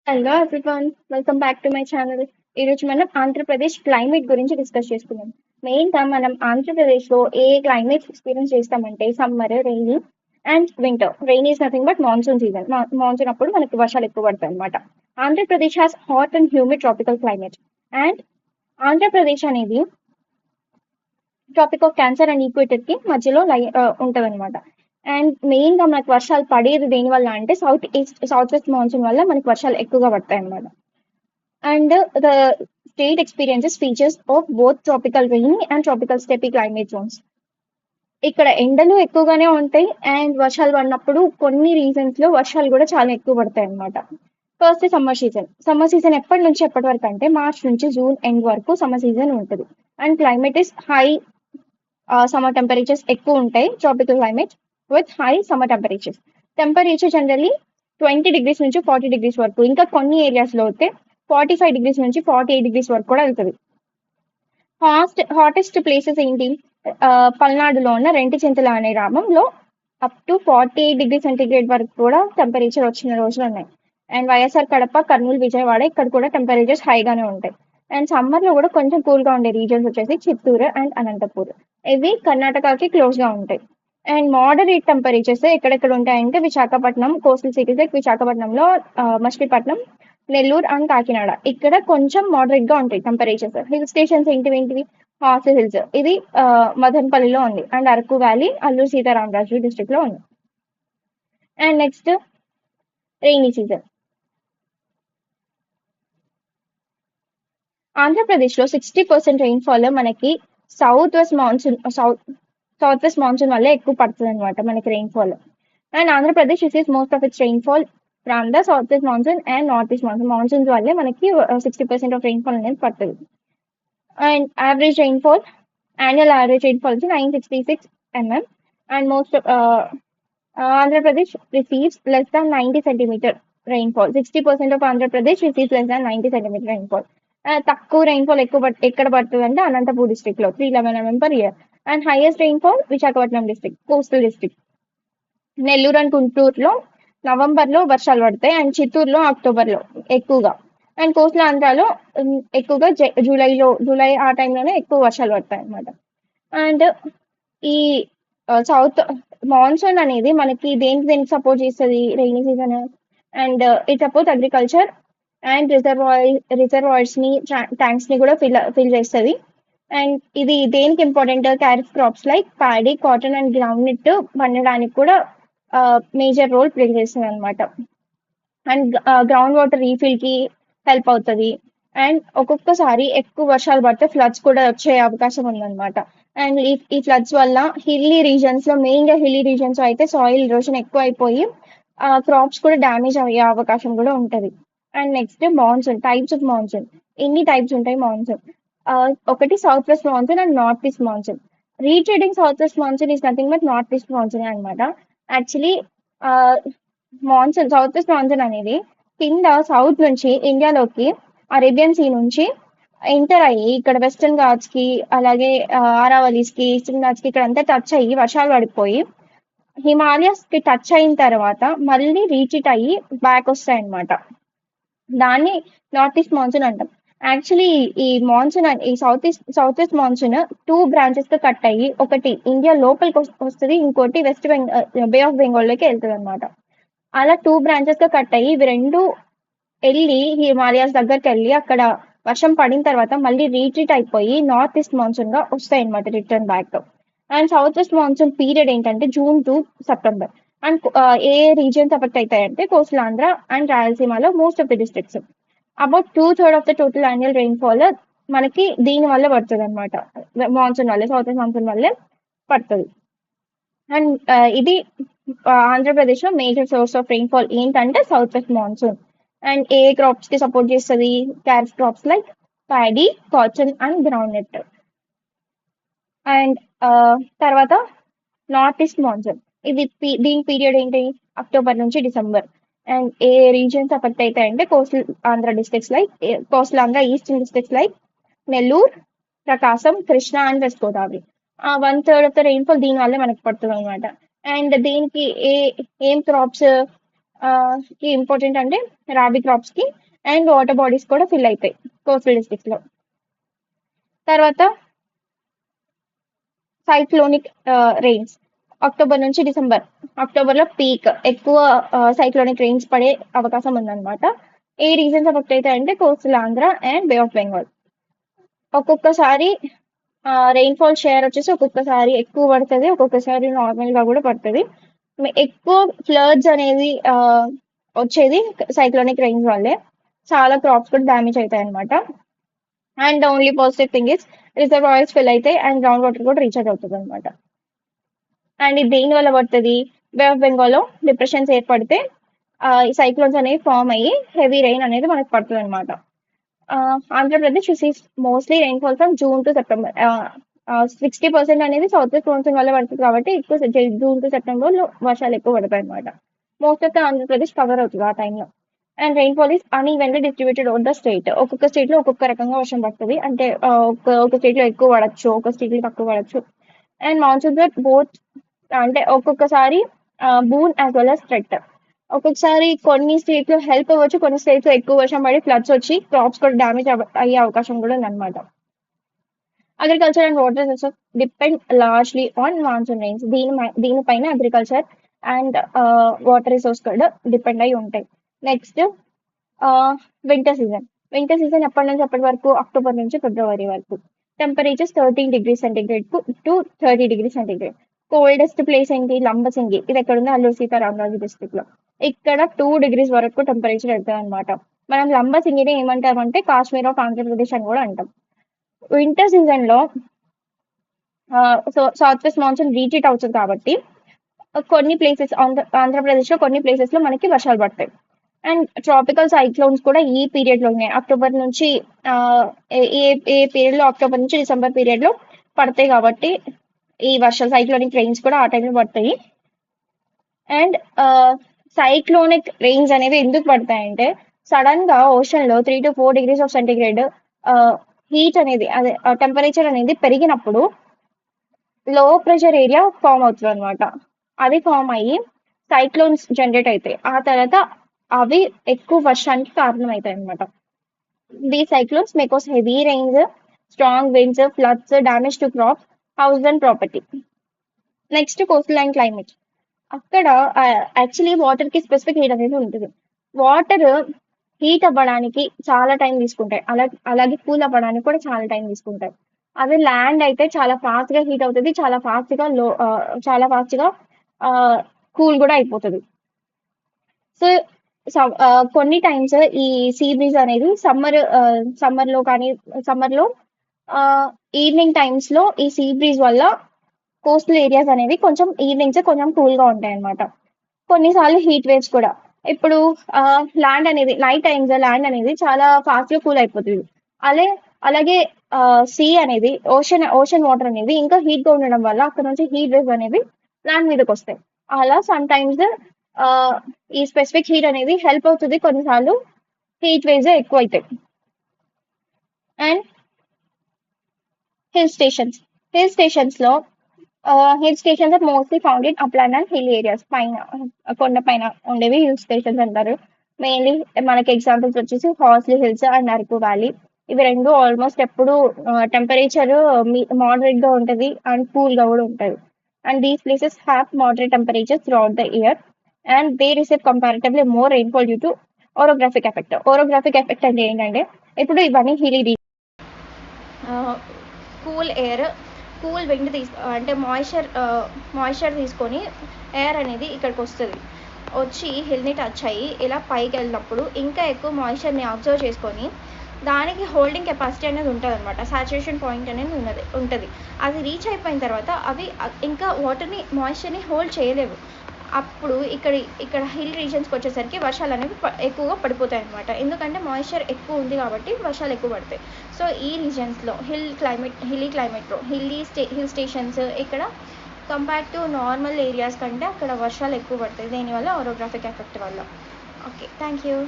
Hello everyone, welcome back to my channel. ఈరోజు మనం Andhra Pradesh climate గురించి డిస్కస్ చేసుకుందాం. మెయిన్గా మనం ఆంధ్రప్రదేశ్లో ఏ క్లైమేట్ ఎక్స్పీరియన్స్ చేస్తామంటే summer, rainy and winter. Rain is nothing but monsoon season. Monsoon అప్పుడు మనకి వర్షాలు ఎక్కువ పడతాయి అనమాట. Andhra Pradesh has hot and humid tropical climate. And Andhra Pradesh అనేది tropic of cancer and equator కి మధ్యలో ఉంటది అనమాట. అండ్ మెయిన్ గా మనకు వర్షాలు పడేది దేని వల్ల అంటే సౌత్ వెస్ట్ మాన్సూన్ వల్ల మనకి వర్షాలు ఎక్కువగా పడతాయి అనమాట. And the state experiences features of both tropical rainy and tropical steppe climate zones. ఇక్కడ ఎండలు ఎక్కువగానే ఉంటాయి అండ్ వర్షాలు పడినప్పుడు కొన్ని రీజన్స్ లో వర్షాలు కూడా చాలా ఎక్కువ పడతాయి అనమాట. First summer season. Summer season ఎప్పటి నుంచి ఎప్పటి వరకు అంటే మార్చ్ నుంచి జూన్ ఎండ్ వరకు సమ్మర్ సీజన్ ఉంటుంది. And climate is high. Summer temperatures ఎక్కువ ఉంటాయి. Tropical climate with high summer temperatures. Temperature generally 20 degrees నుంచి 40 డిగ్రీస్ వరకు, ఇంకా కొన్ని ఏరియాస్ లో అయితే 45 డిగ్రీస్ నుంచి 48 డిగ్రీస్ వరకు కూడా వెళ్తుంది. హాటెస్ట్ ప్లేసెస్ ఏంటి? పల్నాడులో ఉన్న రెంటిచింతల అనే గ్రామంలో అప్ టు 48 డిగ్రీ సెంటిగ్రేడ్ వరకు కూడా టెంపరేచర్ వచ్చిన రోజులు ఉన్నాయి. అండ్ వైఎస్ఆర్ కడప, కర్నూలు, విజయవాడ ఇక్కడ కూడా టెంపరేచర్స్ హైగానే ఉంటాయి. అండ్ సమ్మర్ లో కూడా కొంచెం కూల్ గా ఉండే రీజన్స్ వచ్చేసి చిత్తూరు అండ్ అనంతపూర్. ఇవి కర్ణాటకకి క్లోజ్ గా ఉంటాయి. అండ్ మోడరేట్ టెంపరేచర్స్ ఎక్కడెక్కడ ఉంటాయంటే విశాఖపట్నం, కోస్టల్ సిటీస్ లైక్ విశాఖపట్నంలో, మచిలీపట్నం, నెల్లూరు అండ్ కాకినాడ ఇక్కడ కొంచెం మోడరేట్ గా ఉంటాయి టెంపరేచర్స్. హిల్ స్టేషన్స్ ఏంటివి? హార్స్ హిల్స్, ఇది మదనపల్లిలో ఉంది. And Araku valley Alluri Sitarama Raju district లో ఉంది. And next rainy season. Andhra Pradesh లో 60% రెయిన్ఫాల్ మనకి south west monsoon south west monsoon వల్ల ఎక్కువ పడుతుంది అనమాట మనకి rainfall. And Andhra Pradesh receives most of its rainfall from the south west monsoon and north east monsoon. Monsoons వల్లే మనకి 60% ఆఫ్ రెయిన్ఫాల్ అనేది పడుతుంది. And average rainfall, annual average rainfall is 966 mm. And most of Andhra Pradesh receives less than 90 centimeter rainfall. 60% of Andhra Pradesh receives less than 90 centimeter rainfall. తక్కువ rainfall ఎక్కడ పడుతుంది అంటే Anantapur district లో 311 mm per year. And highest rainfall Visakhapatnam district, coastal district. Nellore and గుంటూరులో November లో వర్షాలు పడతాయి and చిత్తూరులో అక్టోబర్ లో ఎక్కువగా. అండ్ కోస్టల్ ఆంధ్రాలో ఎక్కువగా జూలై ఆ టైంలోనే ఎక్కువ వర్షాలు పడతాయి అనమాట. అండ్ ఈ సౌత్ మాన్సూన్ అనేది మనకి దేనికి సపోర్ట్ చేస్తుంది? Rainy season. And it support agriculture and reservoirs ని, ట్యాంక్స్ ని కూడా ఫిల్ చేస్తుంది. అండ్ ఇది దేనికి important? Carrot crops like paddy, cotton and groundnut పండడానికి కూడా మేజర్ రోల్ ప్లే చేస్తుంది అనమాట. అండ్ గ్రౌండ్ వాటర్ రీఫిల్ కి హెల్ప్ అవుతుంది. అండ్ ఒక్కొక్కసారి ఎక్కువ వర్షాలు పడితే ఫ్లడ్స్ కూడా వచ్చే అవకాశం ఉందన్నమాట. అండ్ ఈ ఫ్లడ్స్ వల్ల హిల్లీ రీజన్స్ లో, మెయిన్ గా హిల్లీ రీజన్స్ లో అయితే సాయిల్ ఇరోషన్ ఎక్కువ అయిపోయి క్రాప్స్ కూడా డ్యామేజ్ అయ్యే అవకాశం కూడా ఉంటది. And next monsoon, types of monsoon. ఎన్ని టైప్స్ ఉంటాయి మాన్సూన్? ఒకటి south west monsoon and north east monsoon. Retreating south west monsoon is nothing but north east monsoon అనమాట. Actually monsoon, south west monsoon అనేది కింద సౌత్ నుంచి ఇండియాలోకి Arabian sea నుంచి enter అయ్యి ఇక్కడ వెస్టర్న్ ఘాట్స్ కి, అలాగే ఆరావలీస్ కి, ఈస్టర్న్ ఘాట్స్ కి ఇక్కడ అంతా టచ్ అయ్యి వర్షాలు పడిపోయి హిమాలయస్ కి టచ్ అయిన తర్వాత మళ్ళీ రీచిట్ అయ్యి బ్యాక్ వస్తాయి అనమాట. దాన్ని నార్త్ ఈస్ట్ మాన్సూన్ అంటాం. యాక్చువల్లీ ఈ మాన్సూన్, ఈ సౌత్ వెస్ట్ మాన్సూన్ 2 బ్రాంచెస్ గా కట్ అయ్యి, ఒకటి ఇండియా లోపలికి వస్తుంది, ఇంకోటి వెస్ట్ బే ఆఫ్ బెంగాల్ లోకి వెళ్తుంది అనమాట. అలా 2 బ్రాంచెస్ గా కట్ అయ్యి ఇవి రెండు వెళ్ళి హిమాలయాస్ దగ్గరికి వెళ్ళి అక్కడ వర్షం పడిన తర్వాత మళ్ళీ రీట్రీట్ అయిపోయి నార్త్ ఈస్ట్ మాన్సూన్ గా వస్తాయి అనమాట, return back. And south west monsoon period ఏంటంటే జూన్ టు సెప్టెంబర్. అండ్ ఏ రీజియన్స్ ఎఫెక్ట్ అవుతాయంటే కోస్టల్ ఆంధ్ర అండ్ రాయలసీమలో most of the districts. About 2/3 of the total annual rainfall మనకి దీని వల్ల పడుతుంది అనమాట. మాన్సూన్ వల్లే, సౌత్ వెస్ట్ మాన్సూన్ వల్లే పడుతుంది. అండ్ ఇది ఆంధ్రప్రదేశ్ లో మేజర్ సోర్స్ ఆఫ్ రెయిన్ఫాల్ ఏంటంటే సౌత్ వెస్ట్ మాన్సూన్. అండ్ ఏ క్రాప్స్ కి సపోర్ట్ చేస్తుంది? క్యారెట్ crops like paddy, cotton and groundnut. And తర్వాత నార్త్ ఈస్ట్ మాన్సూన్. ఇది దీని పీరియడ్ ఏంటి? అక్టోబర్ నుంచి డిసెంబర్. అండ్ ఏ రీజియన్స్ ఎఫెక్ట్ అవుతాయంటే coastal Andhra districts like, coastal Andhra eastern districts like Nellore, Prakasam, Krishna and west Godavari. 1/3 of the rainfall దీని వల్లే మనకి పడుతుంది అనమాట. అండ్ దీనికి ఏం క్రాప్స్? కి ఇంపార్టెంట్ అంటే రాబీ క్రాప్స్ కి అండ్ వాటర్ బాడీస్ కూడా ఫిల్ అవుతాయి కోస్టల్ డిస్ట్రిక్ట్స్ లో. తర్వాత సైక్లోనిక్ రెయిన్స్ అక్టోబర్ నుంచి డిసెంబర్. అక్టోబర్ లో పీక్ ఎక్కువ సైక్లోనిక్ రెయిన్స్ పడే అవకాశం ఉందన్నమాట. ఏ రీజన్స్ ఎఫెక్ట్ అవుతాయంటే coastal Andhra and Bay of Bengal. ఒక్కొక్కసారి రెయిన్ఫాల్ షేర్ వచ్చేసి ఒక్కొక్కసారి ఎక్కువ పడుతుంది, ఒక్కొక్కసారి నార్మల్ గా కూడా పడుతుంది. ఎక్కువ ఫ్లడ్స్ అనేది వచ్చేది సైక్లోనిక్ రెయిన్స్ వల్లే. చాలా క్రాప్స్ కూడా డ్యామేజ్ అవుతాయి అనమాట. And only positive thing is reservoirs fill అవుతాయి అండ్ గ్రౌండ్ వాటర్ కూడా రీఛార్జ్ అవుతుంది అనమాట. అండ్ ఇది దేని వల్ల పడుతుంది? బే ఆఫ్ బెంగాల్లో డిప్రెషన్స్ ఏర్పడితే ఈ సైక్లోన్స్ అనేవి ఫామ్ అయ్యి హెవీ రెయిన్ అనేది మనకు పడుతుంది అనమాట. Andhra Pradesh receives mostly rainfall from June to September. 60% అనేది సౌత్ వెస్ట్ మాన్సూన్ వల్ల పడుతుంది కాబట్టి ఎక్కువ జూన్ టు సెప్టెంబర్ లో వర్షాలు ఎక్కువ పడతాయి అనమాట. Most of the Andhra Pradesh cover అవుతుంది ఆ టైంలో. And rainfall is unevenly distributed over the state. ఒక్కొక్క స్టేట్ లో ఒక్కొక్క రకంగా వర్షం పడుతుంది. అంటే ఒక స్టేట్ లో ఎక్కువ పడచ్చు, ఒక స్టేట్ లో తక్కువ పడచ్చు. అండ్ మాన్సూన్ బోత్ అంటే ఒక్కొక్కసారి boon as well as threat. ఒక్కొక్కసారి కొన్ని స్టేట్ లో హెల్ప్ అవ్వచ్చు, కొన్ని స్టేట్స్ లో ఎక్కువ వర్షం పడి ఫ్లడ్స్ వచ్చి క్రాప్స్ కూడా డ్యామేజ్ అయ్యే అవకాశం కూడా ఉందన్నమాట. Agriculture and water resources depend largely on monsoon rains. దీనిపైన అగ్రికల్చర్ అండ్ వాటర్ రిసోర్స్ కూడా డిపెండ్ అయి ఉంటాయి. Next winter season. Winter season ఎప్పటి నుంచి ఎప్పటి వరకు? అక్టోబర్ నుంచి ఫిబ్రవరి వరకు. Temperatures 13 degrees centigrade to 30 degrees centigrade. Coldest place ఏంటి? లంబసింగి. ఇది ఎక్కడ ఉంది? అల్లూరు సీతారామరాజు డిస్ట్రిక్ట్ లో. ఇక్కడ 2 degrees వరకు టెంపరేచర్ వెళ్తుంది అనమాట. మనం లంబసింగిని ఏమంటామంటే కాశ్మీర్ ఆఫ్ ఆంధ్రప్రదేశ్ అని కూడా అంటాం. వింటర్ సీజన్ లో సౌత్ వెస్ట్ మాన్సూన్ రీచ్ అవుతుంది కాబట్టి కొన్ని ప్లేసెస్ ఆంధ్రప్రదేశ్ లో కొన్ని ప్లేసెస్ లో మనకి వర్షాలు పడతాయి. అండ్ ట్రాపికల్ సైక్లోన్స్ కూడా ఈ పీరియడ్ లో ఉన్నాయి. అక్టోబర్ నుంచి ఏ పీరియడ్ లో? అక్టోబర్ నుంచి డిసెంబర్ పీరియడ్ లో పడతాయి కాబట్టి ఈ వర్షాలు సైక్లోనిక్ రెయిన్స్ కూడా ఆ టైంలో పడతాయి. అండ్ సైక్లోనిక్ రెయిన్స్ అనేవి ఎందుకు పడతాయంటే సడన్ గా ఓషన్ లో 3 to 4 degrees of centigrade heat అనేది అదే టెంపరేచర్ అనేది పెరిగినప్పుడు లో ప్రెషర్ ఏరియా ఫామ్ అవుతుంది అనమాట. అది ఫామ్ అయ్యి సైక్లోన్స్ జనరేట్ అవుతాయి. ఆ తర్వాత అవి ఎక్కువ వర్షానికి కారణం అవుతాయి అనమాట. These cyclones may cause heavy rains, strong winds, floods, damage to crops, houses and property. Next coastal line climate. అక్కడ యాక్చువల్లీ వాటర్ కి స్పెసిఫిక్ హీట్ అనేది ఉంటుంది. వాటర్ హీట్ అవ్వడానికి చాలా టైం తీసుకుంటాయి, అలాగే కూల్ అవ్వడానికి కూడా చాలా టైం తీసుకుంటాయి. అదే ల్యాండ్ అయితే చాలా ఫాస్ట్ గా హీట్ అవుతుంది, చాలా ఫాస్ట్ గా కూల్ కూడా అయిపోతుంది. సో కొన్ని టైమ్స్ ఈ సీ బ్రీజ్ అనేది సమ్మర్ లో కానీ సమ్మర్ లో ఈవినింగ్ టైమ్స్ లో ఈ సీ బ్రీజ్ వల్ల కోస్టల్ ఏరియాస్ అనేవి కొంచెం ఈవినింగ్స్ కొంచెం కూల్ గా ఉంటాయి అనమాట. కొన్నిసార్లు హీట్ వేవ్స్ కూడా. ఇప్పుడు ల్యాండ్ అనేది నైట్ టైమ్స్ ల్యాండ్ అనేది చాలా ఫాస్ట్ గా కూల్ అయిపోతుంది. అలాగే సీ అనేది ఓషన్ వాటర్ అనేది ఇంకా హీట్ గా ఉండడం వల్ల అక్కడ నుంచి హీట్ వేవ్స్ అనేవి ల్యాండ్ మీదకి వస్తాయి. అలా సమ్ టైమ్స్ ఈ స్పెసిఫిక్ హీట్ అనేది హెల్ప్ అవుతుంది, కొన్నిసార్లు హీట్ వేవ్స్ ఎక్కువ అవుతాయి. And hill stations. Hill stations are mostly found in upland and hill areas. పైన కొండ పైన ఉండేవి హిల్ స్టేషన్స్ అంటారు. మెయిన్లీ మనకి ఎగ్జాంపుల్స్ వచ్చేసి Horsley hills and Araku valley. ఇవి రెండు ఆల్మోస్ట్ ఎప్పుడు టెంపరేచర్ మోడరేట్ గా ఉంటుంది అండ్ కూల్ గా కూడా ఉంటుంది. And these places have moderate temperature through out the year and they receive comparatively more rainfall due to orographic effect. Orographic effect అంటే ఏంటంటే ఇప్పుడు ఇవన్నీ hilly cool air, cool wind అంటే మాయిశ్చర్ తీసుకొని ఎయిర్ అనేది ఇక్కడికి వస్తుంది. వచ్చి హిల్ని టచ్ అయ్యి ఇలా పైకి వెళ్ళినప్పుడు ఇంకా ఎక్కువ మాయిశ్చర్ని అబ్జర్వ్ చేసుకొని దానికి హోల్డింగ్ కెపాసిటీ అనేది ఉంటుంది అనమాట. సాచురేషన్ పాయింట్ అనేది ఉంటుంది. అది రీచ్ అయిపోయిన తర్వాత అవి ఇంకా వాటర్ని మాయిశ్చర్ని హోల్డ్ చేయలేవు. అప్పుడు ఇక్కడ హిల్ రీజన్స్కి వచ్చేసరికి వర్షాలు అనేవి ఎక్కువగా పడిపోతాయి అనమాట. ఎందుకంటే మాయిశ్చర్ ఎక్కువ ఉంది కాబట్టి వర్షాలు ఎక్కువ పడతాయి. సో ఈ రీజన్స్లో హిల్లీ క్లైమేట్లో హిల్ స్టేషన్స్ ఇక్కడ కంపేర్ టు నార్మల్ ఏరియాస్ కంటే అక్కడ వర్షాలు ఎక్కువ పడతాయి, దీనివల్ల ఓరోగ్రాఫిక్ ఎఫెక్ట్ వల్ల. Okay, thank you.